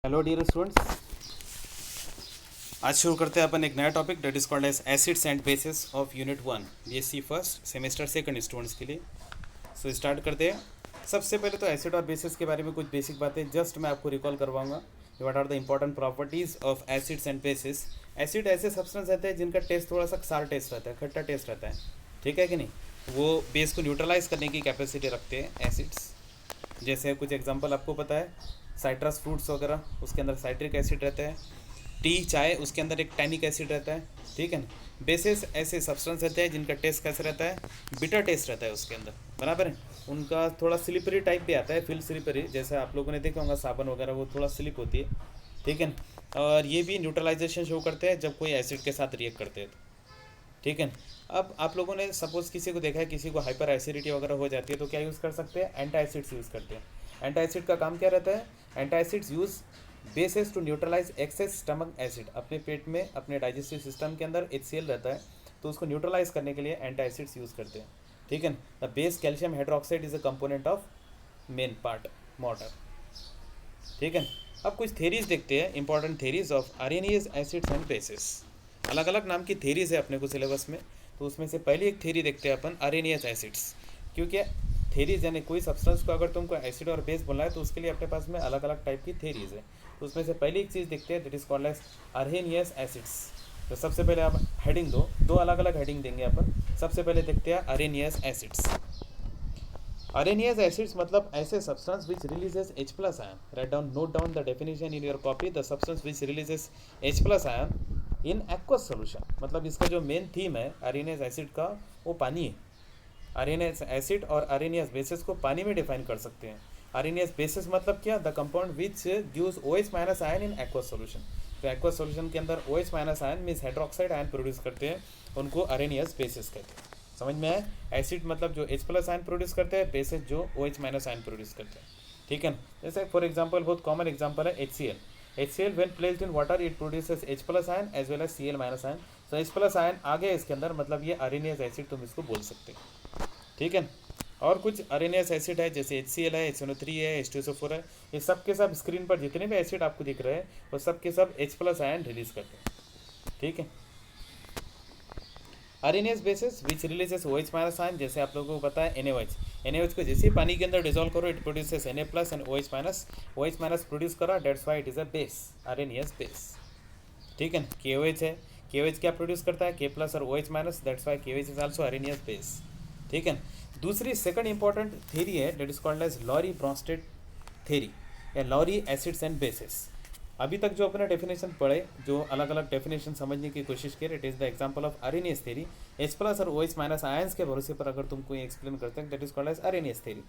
Hello dear students, आज शुरू करते हैं अपन एक नया topic that is called as acids and bases of unit 1 BSc first semester second students के लिए। सो स्टार्ट करते हैं। सबसे पहले तो एसिड और बेसिस के बारे में कुछ बेसिक बातें जस्ट मैं आपको रिकॉल करवाऊंगा। What are the important properties of acids and bases. Acid ऐसे सब्सटेंस रहते हैं जिनका टेस्ट थोड़ा सा सार टेस्ट रहता है, खट्टा टेस्ट रहता है, ठीक है कि नहीं। वो बेस को न्यूट्रलाइज करने की कैपेसिटी रखते हैं एसिड्स। जैसे कुछ एग्जांपल आपको पता है, साइट्रस फ्रूट्स वगैरह, उसके अंदर साइट्रिक एसिड रहता है। टी चाय, उसके अंदर एक टैनिक एसिड रहता है, ठीक है ना। बेसिस ऐसे सब्सटेंस रहते हैं जिनका टेस्ट कैसे रहता है, बिटर टेस्ट रहता है उसके अंदर, बराबर है। उनका थोड़ा स्लिपरी टाइप भी आता है, फिल स्लिपरी, जैसे आप लोगों ने देखा होगा साबुन वगैरह, वो थोड़ा स्लिप होती है, ठीक है ना। और ये भी न्यूट्रलाइजेशन शो करते हैं जब कोई एसिड के साथ रिएक्ट करते हैं तो, ठीक है। अब आप लोगों ने सपोज किसी को देखा है, किसी को हाइपर एसिडिटी वगैरह हो जाती है तो क्या यूज़ कर सकते हैं, एंटी एसिड्स यूज़ करते हैं। एंटी एसिड का काम क्या रहता है, anti acids use bases to neutralise excess stomach acid. अपने पेट में, अपने डाइजेस्टिव सिस्टम के अंदर HCl रहता है, तो उसको न्यूट्रलाइज करने के लिए एंटी एसिड्स यूज़ करते हैं, ठीक है। The base calcium hydroxide is a component of main part water, ठीक है। अब कुछ थेरीज देखते हैं, important theories of Arrhenius acids and bases. अलग अलग नाम की थेरीज है अपने को सिलेबस में, तो उसमें से पहली एक थेरी देखते हैं अपन, आर्सेनियस एसिड्स। क्योंकि थेरीज यानी कोई सब्सटेंस को अगर तुमको एसिड और बेस बोलना है तो उसके लिए अपने पास में अलग अलग टाइप की थेरीज है। तो उसमें से पहली एक चीज़ देखते हैं, that is called as Arrhenius acids. तो सबसे पहले आप हेडिंग दो अलग अलग हेडिंग देंगे अपन। सबसे पहले देखते हैं आर्सेनियस एसिड्स। आर्सेनियस एसिड्स मतलब ऐसे substance which releases H plus ion. Write down, note down the definition in your copy. The substance which releases H plus ion in aqueous solution. मतलब इसका जो मेन थीम है आर्सेनियस एसिड का, वो पानी है। आर्सेनियस एसिड और आर्सेनियस बेसिस को पानी में डिफाइन कर सकते हैं। आर्सेनियस बेसिस मतलब क्या, the compound which gives OH minus ion in aqueous solution. तो एक्वस सोल्यूशन के अंदर OH minus ion means hydroxide ion produce करते हैं, उनको आर्सेनियस बेसिस कहते हैं। समझ में आया। एसिड मतलब जो H प्लस आयन प्रोड्यूस करते हैं, बेसिस जो OH माइनस आयन प्रोड्यूस करते हैं, ठीक है। जैसे फॉर एग्जाम्पल, बहुत कॉमन एग्जाम्पल है HCl। HCl when placed in water it produces H plus ion as well as Cl minus ion। so H plus ion आ गया इसके अंदर, मतलब ये आर्सेनियस एसिड तुम इसको बोल सकते हो, ठीक है। और कुछ आर्सेनियस एसिड है, जैसे HCl है, HNO3 है, H2SO4 है। ये सब के सब स्क्रीन पर जितने भी एसिड आपको दिख रहे हैं वो सब के सब H प्लस आयन रिलीज करते हैं, ठीक है। आर्सेनियस basis which releases OH minus ion, जैसे आप लोगों को पता है NaOH। NaOH को जैसे ही पानी के अंदर डिजोल्व करो, it produces Na plus and OH minus. OH minus produce करा, that's why it is a base, Arrhenius base, ठीक है। KOH है, KOH क्या प्रोड्यूस करता है, K प्लस और OH minus, that's why KOH is also Arrhenius base, ठीक है। दूसरी सेकंड इंपॉर्टेंट थ्योरी है, that is called as Lowry Bronsted theory या लॉरी एसिड्स एंड बेसिस। अभी तक जो अपने डेफिनेशन पढ़े, जो अलग अलग डेफिनेशन समझने की कोशिश की, it is the example of Arrhenius theory. H plus और OH माइनस आयंस के भरोसे पर अगर तुम कोई एक्सप्लेन करते हैं, that is called as Arrhenius theory.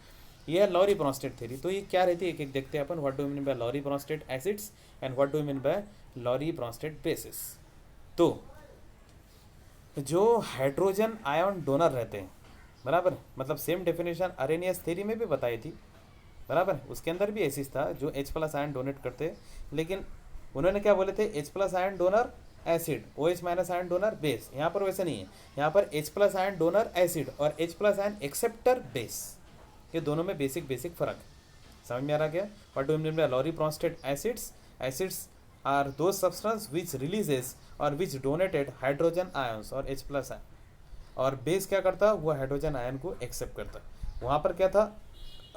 ये है लॉरी ब्रॉन्स्टेड थ्योरी। तो ये क्या रहती है, एक एक देखते हैं अपन। What do mean by Lowry Bronsted acids and what do mean by Lowry Bronsted bases. तो जो हाइड्रोजन आयन डोनर रहते हैं, बराबर, मतलब सेम डेफिनेशन आर्सेनियस थ्योरी में भी बताई थी, बराबर। उसके अंदर भी एसिड था जो H प्लस आयन डोनेट करते, लेकिन उन्होंने क्या बोले थे, H plus ion donor acid, OH minus ion donor base. यहाँ पर वैसे नहीं है, यहाँ पर H plus ion donor acid और H plus ion acceptor base, ये दोनों में बेसिक फर्क है। समझ में आ रहा क्या। What do mean by Lowry Bronsted acids. Acids are those substances which releases और विच डोनेटेड हाइड्रोजन आयंस और H प्लस आयन, और बेस क्या करता, वो हाइड्रोजन आयन को एक्सेप्ट करता। वहाँ पर क्या था,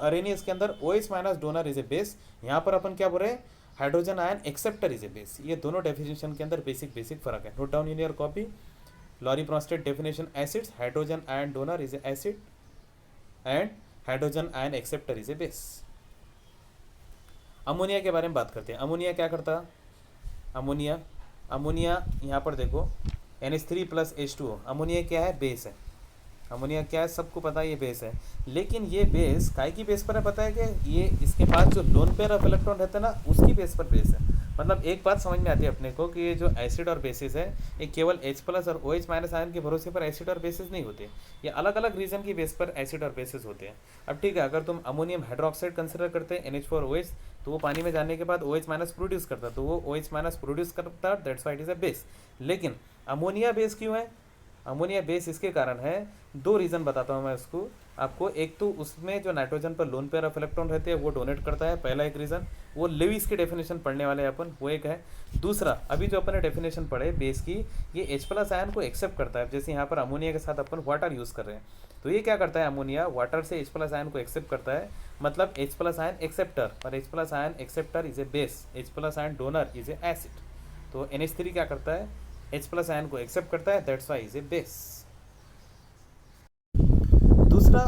आर्सेनियस के अंदर OH minus donor is a base, यहाँ पर अपन क्या बोल रहे हैं, hydrogen ion acceptor is a base. ये दोनों डेफिनेशन के अंदर बेसिक फर्क है। Note down in your copy. Lowry Bronsted definition, acids, hydrogen ion donor is a acid and hydrogen ion acceptor is a base. Ammonia के बारे में बात करते हैं। अमोनिया क्या करता, अमोनिया यहाँ पर देखो NH3 प्लस H2O। अमोनिया क्या है, बेस है। अमोनिया क्या है, सबको पता है ये बेस है। लेकिन ये बेस काय की बेस पर है, पता है कि ये इसके पास जो लोन पेयर ऑफ इलेक्ट्रॉन रहते हैं ना, उसकी बेस पर बेस है। मतलब एक बात समझ में आती है अपने को कि ये जो एसिड और बेसिस है, ये केवल H प्लस और OH माइनस आयन के भरोसे पर एसिड और बेसिस नहीं होते, ये अलग अलग रीजन की बेस पर एसिड और बेसिस होते हैं। अब ठीक है, अगर तुम अमोनियम हाइड्रोक्साइड कंसिडर करते हैं NH4OH, तो वो पानी में जाने के बाद OH माइनस प्रोड्यूस करता, तो वो OH माइनस प्रोड्यूस करता, that's why it is a base. लेकिन अमोनिया बेस क्यों है, अमोनिया बेस इसके कारण है, दो रीज़न बताता हूँ मैं उसको आपको। एक तो उसमें जो नाइट्रोजन पर लोन पेयर ऑफ इलेक्ट्रॉन रहते हैं वो डोनेट करता है, पहला एक रीज़न, वो लेविस की डेफिनेशन पढ़ने वाले हैं अपन, वो एक है। दूसरा, अभी जो अपन ने डेफिनेशन पढ़े बेस की, ये H+ आयन को एक्सेप्ट करता है। जैसे यहाँ पर अमोनिया के साथ अपन वाटर यूज़ कर रहे हैं, तो ये क्या करता है, अमोनिया वाटर से H+ आयन को एक्सेप्ट करता है, मतलब H+ आयन एक्सेप्टर, और H+ ion acceptor is a base, H+ ion donor is a acid. तो NH3 क्या करता है, H+ आयन को एक्सेप्ट करता है, that's Y is a base. दूसरा,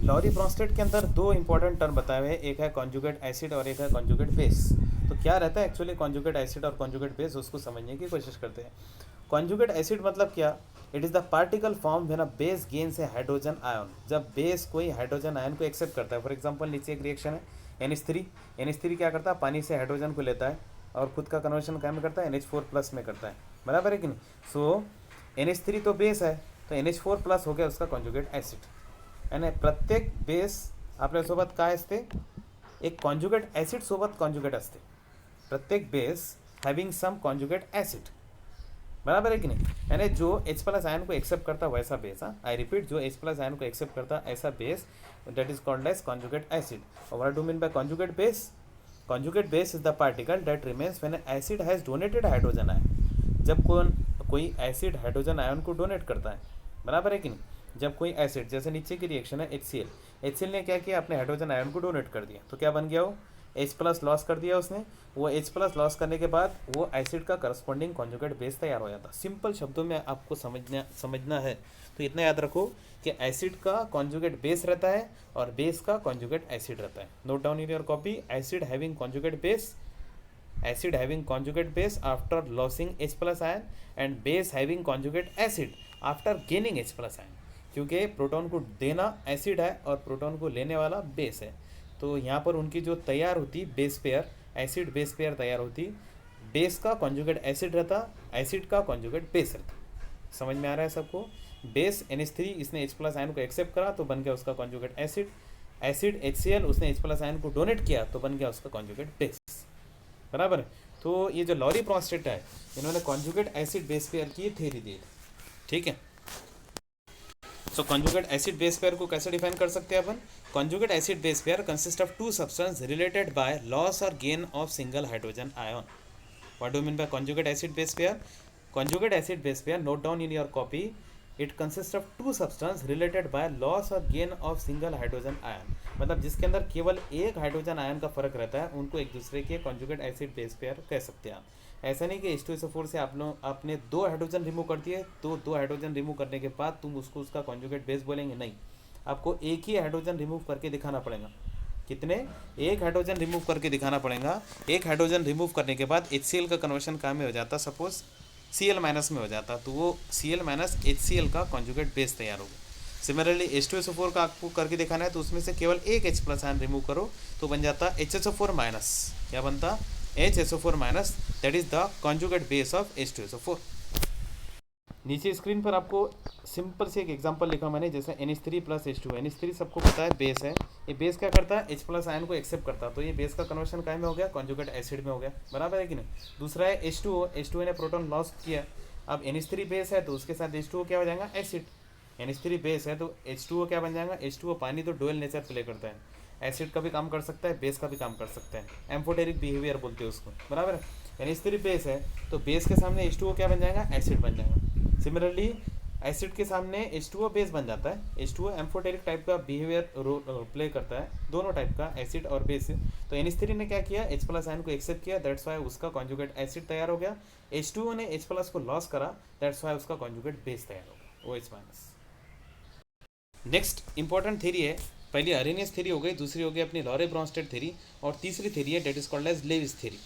लॉरी ब्रॉन्स्टेड के अंदर दो इंपॉर्टेंट टर्म बताए हुए हैं, एक है कॉन्जुगेट एसिड और एक है कॉन्जुगेट बेस। तो क्या रहता है एक्चुअली कॉन्जुगेट एसिड और कॉन्जुगेट बेस, उसको समझने की कोशिश करते हैं। कॉन्जुगेट एसिड मतलब क्या, it is the particle form when a base gains A hydrogen ion, जब बेस कोई हाइड्रोजन आयन को एक्सेप्ट करता है। फॉर एग्जांपल नीचे एक रिएक्शन है NH3 क्या करता है, पानी से हाइड्रोजन को लेता है और खुद का कन्वर्शन क्या में करता है, NH4+ में करता है, बराबर है कि नहीं। सो NH3 तो बेस है, तो NH4+ हो गया उसका कॉन्जुगेट एसिड। आणि प्रत्येक बेस आपल्यासोबत काय असते, एक कॉन्जुगेट ॲसिड सोबत कॉन्जुगेट असते, प्रत्येक base having some conjugate acid, बराबर है कि नहीं। यानी जो H+ आयन को एक्सेप्ट करता वैसा बेस, हाँ आई रिपीट, जो H+ आयन को एक्सेप्ट करता ऐसा base, that is called as conjugate acid. और what do mean by conjugate base, conjugate base is the particle that remains when acid has donated hydrogen ion, जब कोई acid hydrogen ion को donate करता है, बराबर है कि नहीं। जब कोई एसिड, जैसे नीचे की रिएक्शन है HCl ने क्या किया, अपने हाइड्रोजन आयन को डोनेट कर दिया, तो क्या बन गया, वो H+ लॉस कर दिया उसने। वो H+ लॉस करने के बाद वो एसिड का करस्पॉन्डिंग कॉन्जुगेट बेस तैयार हो जाता। सिंपल शब्दों में आपको समझना है तो इतना याद रखो कि एसिड का कॉन्जुगेट बेस रहता है और बेस का कॉन्जुगेट एसिड रहता है। Note down in your copy, acid having conjugate base, acid having conjugate base after losing H+ ion and base having conjugate acid after gaining H+ ion, क्योंकि proton को देना acid है और proton को लेने वाला बेस है। तो यहाँ पर उनकी जो तैयार होती base pair, acid base pair तैयार होती, बेस का कॉन्जुगेट एसिड रहता, एसिड का कॉन्जुगेट बेस रहता। समझ में आ रहा है सबको। बेस NH3 इसने H+ आयन को एक्सेप्ट करा तो बन गया उसका कॉन्जुगेट एसिड, एसिड HCl उसने H+ आयन को डोनेट किया तो बन गया उसका कॉन्जुगेट बेस, बराबर। तो ये जो लॉरी ब्रॉन्स्टेड है, इन्होंने कॉन्जुगेट एसिड बेस पेयर की थ्योरी दी, ठीक है। So conjugate acid base pair को कैसे डिफाइन कर सकते हैं अपन, conjugate acid base pair consist of two substance related by loss और gain of single hydrogen ion. What do mean by conjugate acid base pair, conjugate acid base pair, note down in your copy, it consist of two substance related by loss और gain of single hydrogen ion, मतलब जिसके अंदर केवल एक hydrogen ion का फर्क रहता है, उनको एक दूसरे के कॉन्जुगेट एसिड बेस पेयर कह सकते हैं आप। ऐसा नहीं कि H2SO4 से आपने दो हाइड्रोजन रिमूव कर दिए तो दो हाइड्रोजन रिमूव करने के बाद तुम उसका कॉन्जुगेट बेस बोलेंगे, नहीं, आपको एक ही हाइड्रोजन रिमूव करके दिखाना पड़ेगा। कितने, एक हाइड्रोजन रिमूव करके दिखाना पड़ेगा। एक हाइड्रोजन रिमूव करने के बाद HCl का कन्वर्शन कहाँ में हो जाता, सपोज Cl- में हो जाता, तो वो Cl- HCl का कॉन्जुगेट बेस तैयार होगा। सिमिलरली H2SO4 का आपको करके दिखाना है तो उसमें से केवल एक H+ आयन रिमूव करो तो बन जाता HSO4-, क्या बनता, HSO4-, that is the conjugate base of H2SO4। नीचे स्क्रीन पर आपको सिंपल से एक एग्जांपल लिखा मैंने, जैसे NH3 + H2, NH3 सबको पता है बेस है, ये बेस क्या करता है, H+ आयन को एक्सेप्ट करता, तो ये बेस का कन्वर्शन काय में हो गया, कॉन्जुगेट एसिड में हो गया, बराबर है कि नहीं। दूसरा है H2O ने प्रोटॉन लॉस किया, अब NH3 बेस है तो उसके साथ H2O क्या हो जाएगा, एसिड। NH3 बेस है तो H2O क्या बन जाएगा, H2O पानी तो डुअल नेचर प्ले करता है, एसिड का भी काम कर सकता है, बेस का भी काम कर सकता है, एम्फोटेरिक बिहेवियर बोलते हैं उसको, बराबर है। NH3 बेस है तो बेस के सामने H2O क्या बन जाएगा, एसिड बन जाएगा। सिमिलरली एसिड के सामने H2O बेस बन जाता है, H2O एम्फोटेरिक टाइप का बिहेवियर प्ले करता है, दोनों टाइप का एसिड और बेस। तो NH3 ने क्या किया, H+ आयन को एक्सेप्ट किया, दैट्स वाई उसका कॉन्जुगेट एसिड तैयार हो गया। H2O ने H+ को लॉस करा, दैट्स वाई उसका कॉन्जुगेट बेस तैयार हो गया, OH-। नेक्स्ट इंपॉर्टेंट थ्योरी है, पहली अरेनियस थ्योरी हो गई, दूसरी हो गई अपनी लॉरे ब्रॉन्स्टेड थ्योरी, और तीसरी थ्योरी है that is called as Lewis theory.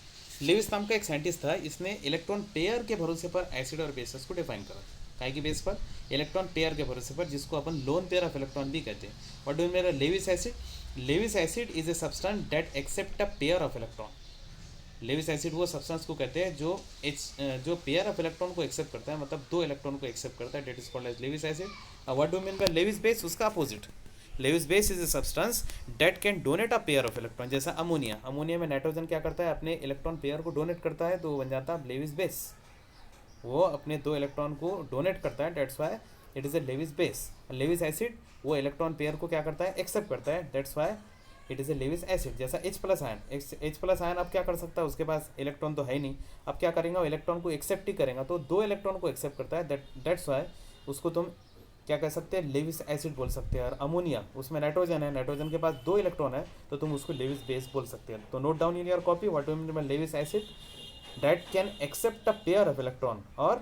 Lewis नाम का एक साइंटिस्ट था, इसने इलेक्ट्रॉन पेयर के भरोसे पर एसिड और बेसेस को डिफाइन करा। काय की बेस पर, इलेक्ट्रॉन पेयर के भरोसे पर, जिसको अपन लोन पेयर ऑफ इलेक्ट्रॉन भी कहते हैं। व्हाट डू मेरा Lewis acid, Lewis acid is a substance that accept a pair of electron. Lewis acid वो सब्सटेंस को कहते हैं जो पेयर ऑफ इलेक्ट्रॉन को एक्सेप्ट करता है, मतलब दो इलेक्ट्रॉन को एक्सेप्ट करता है, that is called as Lewis acid. What do mean by Lewis base, उसका opposite, Lewis base is a substance that can donate a pair of electron, जैसा अमोनिया में नाइट्रोजन क्या करता है, अपने इलेक्ट्रॉन पेयर को डोनेट करता है तो बन जाता है लेविस बेस। वो अपने 2 इलेक्ट्रॉन को डोनेट करता है, that's why it is a Lewis base. Lewis acid वो इलेक्ट्रॉन पेयर को क्या करता है, एक्सेप्ट करता है, that's why it is a Lewis acid. जैसा H+ आयन, H+ आयन अब क्या कर सकता है, उसके पास इलेक्ट्रॉन तो है ही नहीं, अब क्या करेगा, वो इलेक्ट्रॉन को एक्सेप्ट ही करेगा, तो 2 इलेक्ट्रॉन को एक्सेप्ट करता है, दैट्स वाई उसको तुम क्या कह सकते हैं, लेविस एसिड बोल सकते हैं। और अमोनिया, उसमें नाइट्रोजन है, नाइट्रोजन के पास 2 इलेक्ट्रॉन है, तो तुम उसको लेविस बेस बोल सकते हैं। तो note down in your copy what do mean by Lewis acid, that can accept a pair of electron or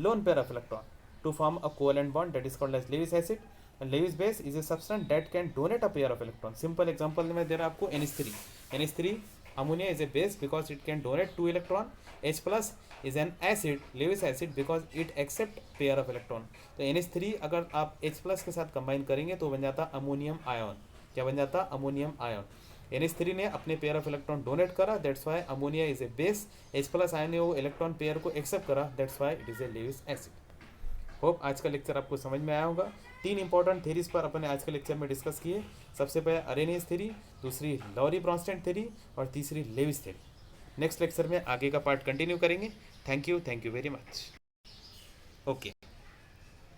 lone pair of electron to form a covalent bond, that is called as Lewis acid. And Lewis base is a substance that can donate a pair of electron. Simple example में दे रहा आपको NH3. NH3 ammonia is a base because it can donate 2 electron. H+ is an acid, Lewis acid, because it accept pair of electron. तो NH3 अगर आप H+ के साथ combine करेंगे तो बन जाता अमोनियम आयन। क्या बन जाता, अमोनियम आयन। NH3 ने अपने पेयर ऑफ इलेक्ट्रॉन डोनेट करा, that's why ammonia is a base. H+ ion ने वो इलेक्ट्रॉन पेयर को एक्सेप्ट करा, that's why it is a Lewis acid. Hope आज का लेक्चर आपको समझ में आया होगा। 3 इंपॉर्टेंट थेरीज पर अपने आज के लेक्चर में डिस्कस किए। सबसे पहले अरेनियस थ्योरी, दूसरी लॉरी ब्रॉन्स्टेड थ्योरी और तीसरी लेविस थ्योरी। नेक्स्ट लेक्चर में आगे का पार्ट कंटिन्यू करेंगे। Thank you very much. Okay.